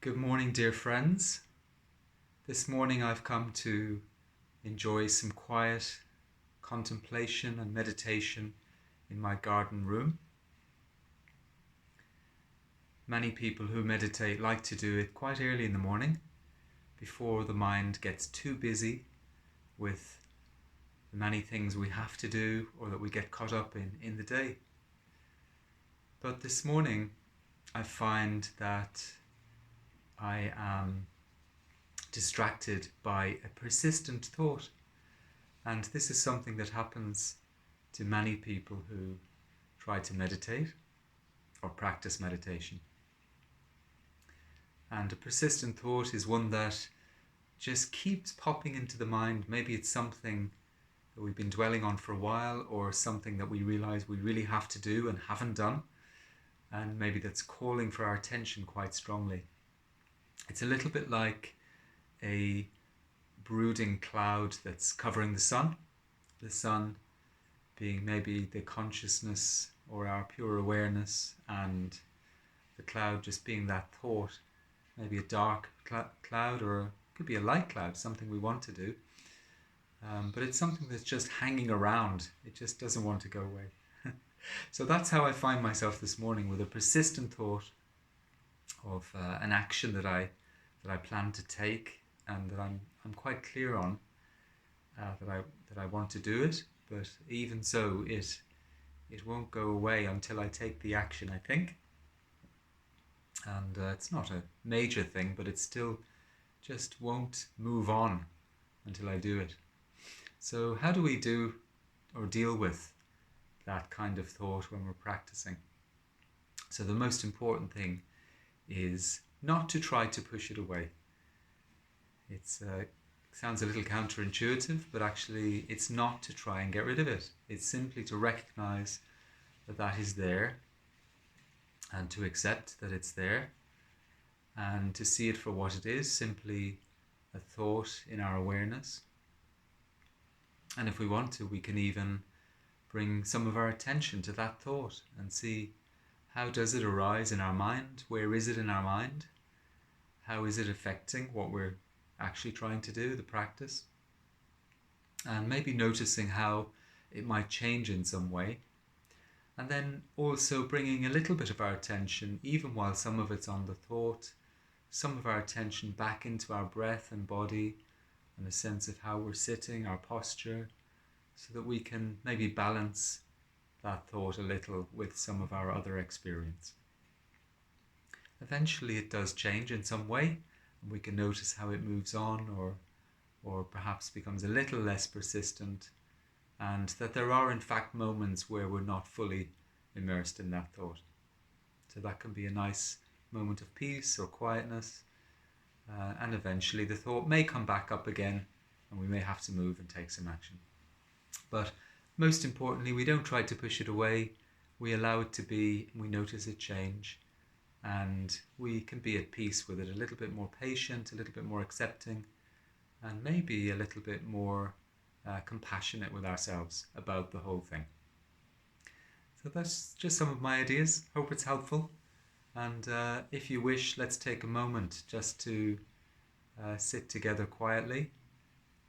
Good morning, dear friends. This morning I've come to enjoy some quiet contemplation and meditation in my garden room. Many people who meditate like to do it quite early in the morning, before the mind gets too busy with the many things we have to do or that we get caught up in the day. But this morning I find that I am distracted by a persistent thought, and this is something that happens to many people who try to meditate or practice meditation. And a persistent thought is one that just keeps popping into the mind. Maybe it's something that we've been dwelling on for a while, or something that we realize we really have to do and haven't done, and maybe that's calling for our attention quite strongly. It's a little bit like a brooding cloud that's covering the sun being maybe the consciousness or our pure awareness, and the cloud just being that thought, maybe a dark cloud, or it could be a light cloud, something we want to do, but it's something that's just hanging around. It just doesn't want to go away. So that's how I find myself this morning, with a persistent thought of an action that I plan to take, and that I'm quite clear on that I want to do it. But even so, it won't go away until I take the action, I think. And it's not a major thing, but it still just won't move on until I do it. So how do we do or deal with that kind of thought when we're practicing? So the most important thing is not to try to push it away. It sounds a little counterintuitive, but actually it's not to try and get rid of it. It's simply to recognize that is there, and to accept that it's there, and to see it for what it is, simply a thought in our awareness. And if we want to, we can even bring some of our attention to that thought and see, how does it arise in our mind? Where is it in our mind? How is it affecting what we're actually trying to do, the practice? And maybe noticing how it might change in some way. And then also bringing a little bit of our attention, even while some of it's on the thought, some of our attention back into our breath and body, and a sense of how we're sitting, our posture, so that we can maybe balance that thought a little with some of our other experience. Eventually it does change in some way, and we can notice how it moves on, or perhaps becomes a little less persistent, and that there are in fact moments where we're not fully immersed in that thought. So that can be a nice moment of peace or quietness, and eventually the thought may come back up again, and we may have to move and take some action. But most importantly, we don't try to push it away. We allow it to be, and we notice it change, and we can be at peace with it, a little bit more patient, a little bit more accepting, and maybe a little bit more compassionate with ourselves about the whole thing. So that's just some of my ideas. Hope it's helpful. And if you wish, let's take a moment just to sit together quietly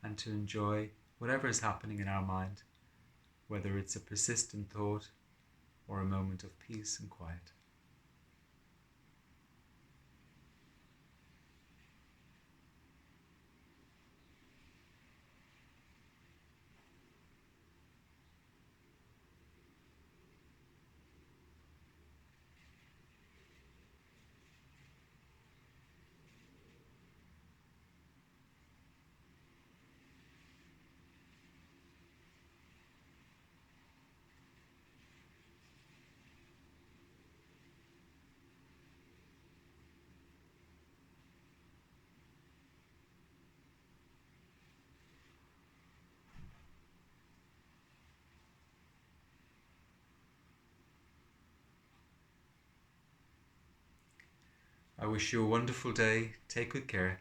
and to enjoy whatever is happening in our mind, whether it's a persistent thought or a moment of peace and quiet. I wish you a wonderful day. Take good care.